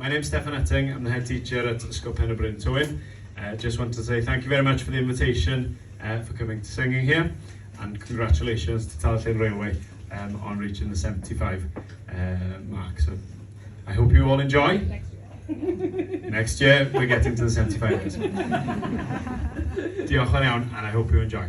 My name's Steffan Etting, I'm the head teacher at Ysgol Pen-y-Bryn Tywyn. Just want to say thank you very much for the invitation for coming to singing here, and congratulations to Talyllyn Railway on reaching the 75 mark. So I hope you all enjoy. Next year we're getting to the 75 years. Diolch yn iawn, and I hope you enjoy.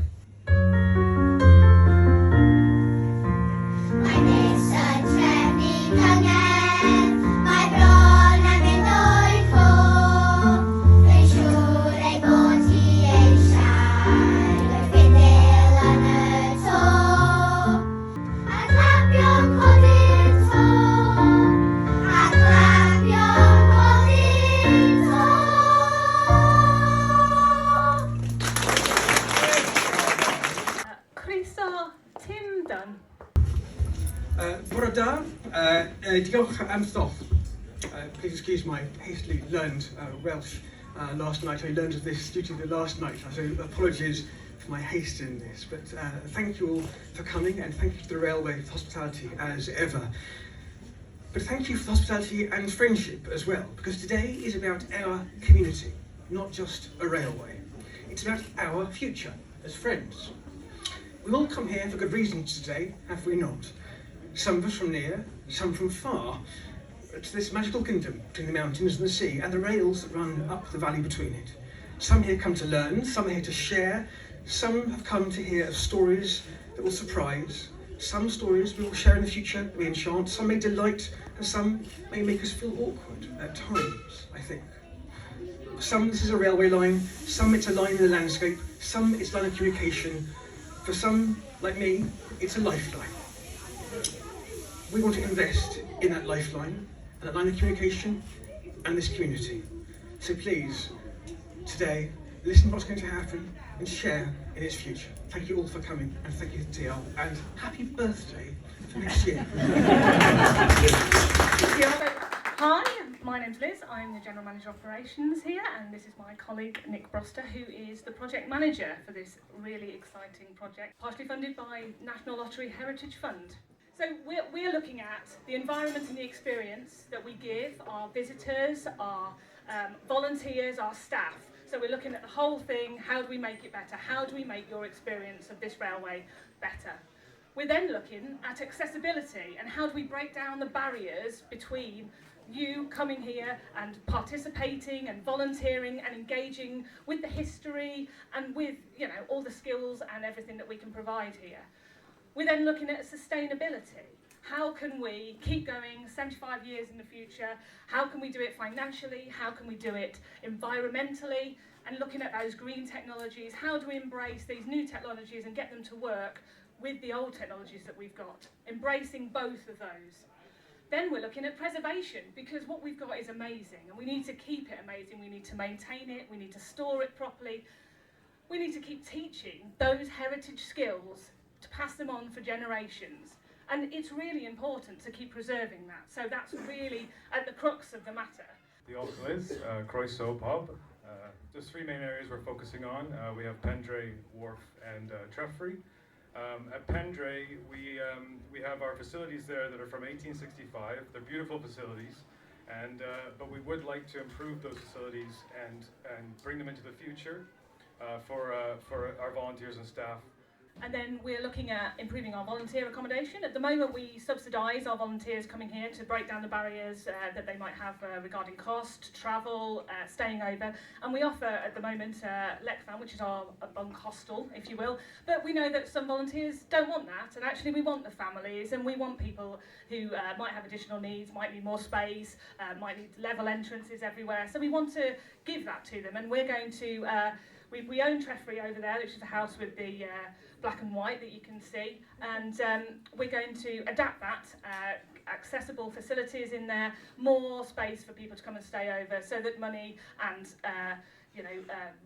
Bore da, diolch am stoff. Please excuse my hastily learned Welsh last night. I learned of this due to the last night, so apologies for my haste in this. But thank you all for coming, and thank you to the railway for hospitality as ever. But thank you for hospitality and friendship as well, because today is about our community, not just a railway. It's about our future as friends. We've all come here for good reasons today, have we not? Some of us from near, some from far, to this magical kingdom between the mountains and the sea, and the rails that run up the valley between it. Some here come to learn, some are here to share, some have come to hear of stories that will surprise, some stories we will share in the future that we enchant, some may delight, and some may make us feel awkward at times, I think. For some this is a railway line, some it's a line in the landscape, some it's a line of communication, for some, like me, it's a lifeline. We want to invest in that lifeline, and that line of communication, and this community. So please, today, listen to what's going to happen and share in its future. Thank you all for coming, and thank you to TL, and happy birthday for next year. Hi, my name's Liz. I'm the General Manager of Operations here, and this is my colleague Nick Broster, who is the project manager for this really exciting project, partially funded by National Lottery Heritage Fund. So we're looking at the environment and the experience that we give our visitors, our volunteers, our staff. So we're looking at the whole thing. How do we make it better? How do we make your experience of this railway better? We're then looking at accessibility and how do we break down the barriers between you coming here and participating and volunteering and engaging with the history and with, you know, all the skills and everything that we can provide here. We're then looking at sustainability. How can we keep going 75 years in the future? How can we do it financially? How can we do it environmentally? And looking at those green technologies, how do we embrace these new technologies and get them to work with the old technologies that we've got? Embracing both of those. Then we're looking at preservation, because what we've got is amazing and we need to keep it amazing. We need to maintain it, we need to store it properly. We need to keep teaching those heritage skills to pass them on for generations, and it's really important to keep preserving that. So that's really at the crux of the matter. Diolch Liz, Croeso Pub. There's three main areas we're focusing on. We have Pendray, Wharf and Treffry. At Pendray we have our facilities there that are from 1865. They're beautiful facilities, and but we would like to improve those facilities and bring them into the future for our volunteers and staff. And then we're looking at improving our volunteer accommodation. At the moment we subsidise our volunteers coming here to break down the barriers that they might have regarding cost, travel, staying over. And we offer at the moment Lekfan, which is our bunk hostel, if you will. But we know that some volunteers don't want that, and actually we want the families, and we want people who might have additional needs, might need more space, might need level entrances everywhere. So we want to give that to them, and we're going to we own Treffry over there, which is a house with the black and white that you can see, and we're going to adapt that, accessible facilities in there, more space for people to come and stay over, so that money and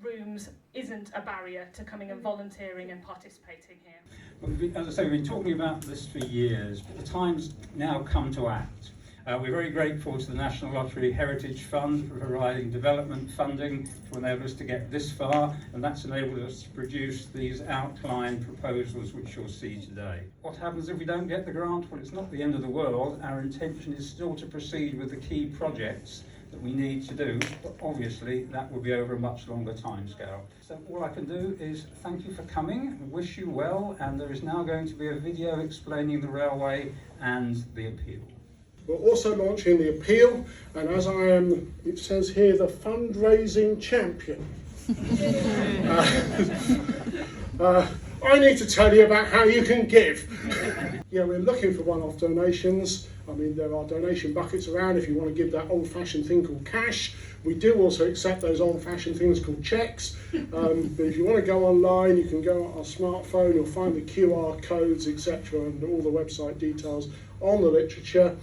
rooms isn't a barrier to coming and volunteering and participating here. Well, as I say, we've been talking about this for years, but the time's now come to act. We're very grateful to the National Lottery Heritage Fund for providing development funding to enable us to get this far, and that's enabled us to produce these outline proposals which you'll see today. What happens if we don't get the grant? Well, it's not the end of the world. Our intention is still to proceed with the key projects that we need to do, but obviously that will be over a much longer time scale. So all I can do is thank you for coming and wish you well, and there is now going to be a video explaining the railway and the appeal. We're also launching the appeal, and as I am, it says here, the fundraising champion. I need to tell you about how you can give. Yeah, we're looking for one-off donations. I mean, there are donation buckets around if you want to give that old-fashioned thing called cash. We do also accept those old-fashioned things called cheques. But if you want to go online, you can go on our smartphone, you'll find the QR codes, etc., and all the website details on the literature.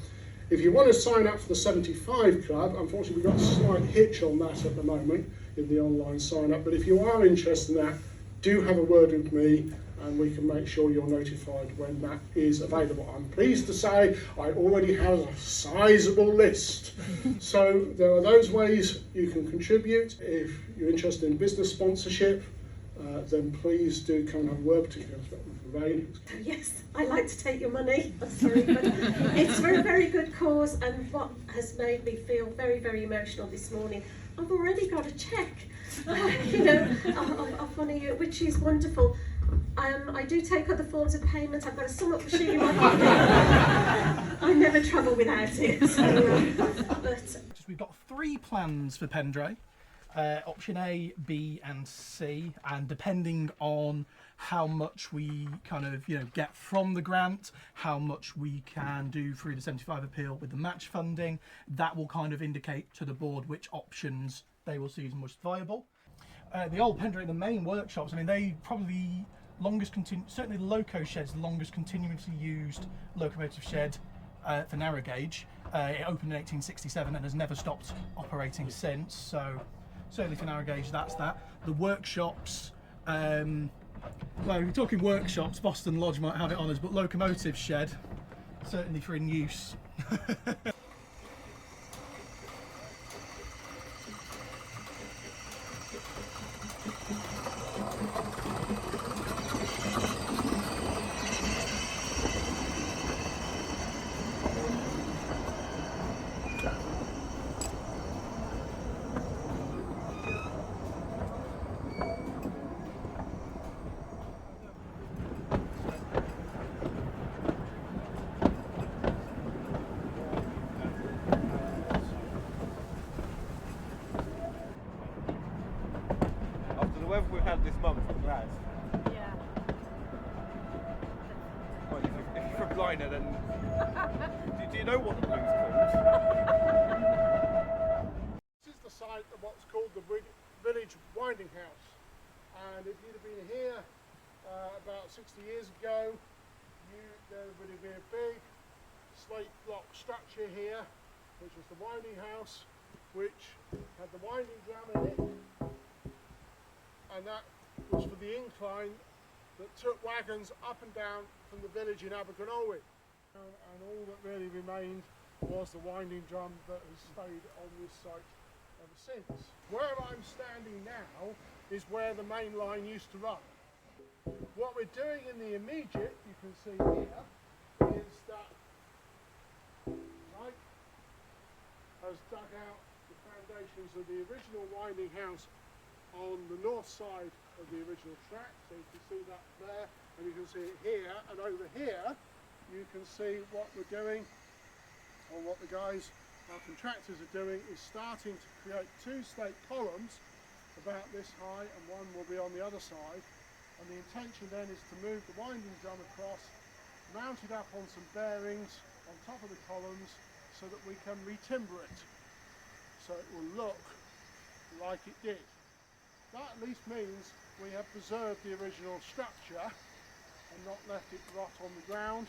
If you want to sign up for the 75 Club, unfortunately we've got a slight hitch on that at the moment in the online sign up, but if you are interested in that, do have a word with me and we can make sure you're notified when that is available. I'm pleased to say I already have a sizable list. So there are those ways you can contribute. If you're interested in business sponsorship, then please do come and have a word, particularly with Ray. Yes, I like to take your money. I'm sorry, but it's for a very good cause, and what has made me feel very, very emotional this morning, I've already got a cheque, of one of you, which is wonderful. I do take other forms of payment. I've got a sum up machine. I never travel without it. So, We've got 3 plans for Pendray. Option A, B and C, and depending on how much we kind of get from the grant, how much we can do through the 75 appeal with the match funding, that will kind of indicate to the board which options they will see as most viable. The old Pendray, the main workshops, I mean, they probably certainly the loco shed's the longest continuously used locomotive shed for narrow gauge. It opened in 1867 and has never stopped operating since, so certainly for narrow gauge, that's that. The workshops, well, we're talking workshops, Boston Lodge might have it on us, but locomotive shed, certainly for in use. Weather we've had this month, glad. yeah. Well, if you're a blinder, then do you know what the blue's called? This is the site of what's called the Village Winding House, and if you'd have been here about 60 years ago, there would have been a big slate block structure here, which was the winding house, which had the winding drum in it, and that was for the incline that took wagons up and down from the village in Abergynolwyn. And all that really remained was the winding drum that has stayed on this site ever since. Where I'm standing now is where the main line used to run. What we're doing in the immediate, you can see here, is that Mike has dug out the foundations of the original winding house on the north side of the original track, so you can see that there, and you can see it here, and over here you can see what we're doing, or what the guys, our contractors, are doing, is starting to create 2 slate columns about this high, and one will be on the other side, and the intention then is to move the winding drum across, mount it up on some bearings on top of the columns, so that we can retimber it, so it will look like it did. That at least means we have preserved the original structure and not left it rot on the ground,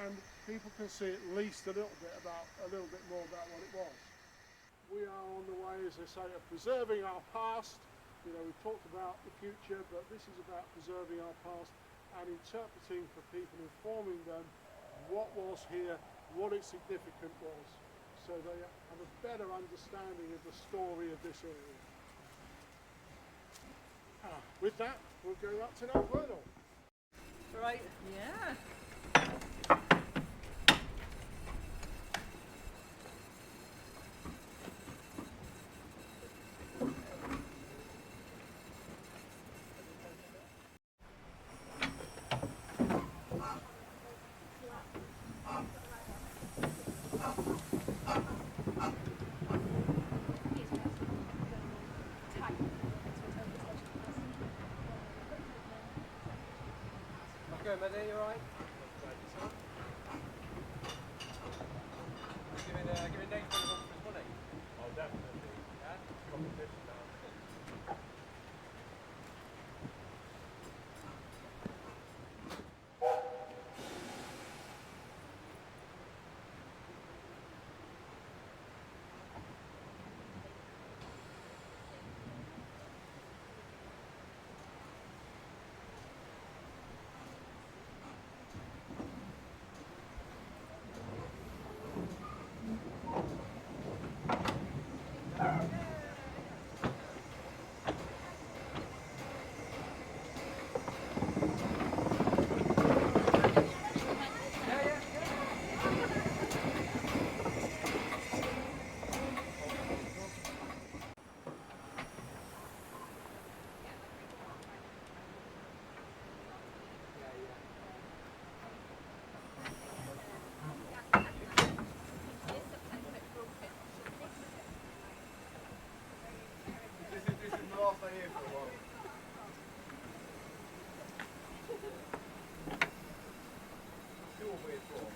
and people can see at least a little bit more about what it was. We are on the way, as I say, of preserving our past. We've talked about the future, but this is about preserving our past and interpreting for people, informing them what was here, what its significance was, so they have a better understanding of the story of this area. With that, we'll go up to Nant Gwernol. Right. Yeah. Okay, Maddie, you alright? Giving Nathan a run for his money? Oh, definitely. Yeah? Competition now. This is my last day here for a while. Still a weird form.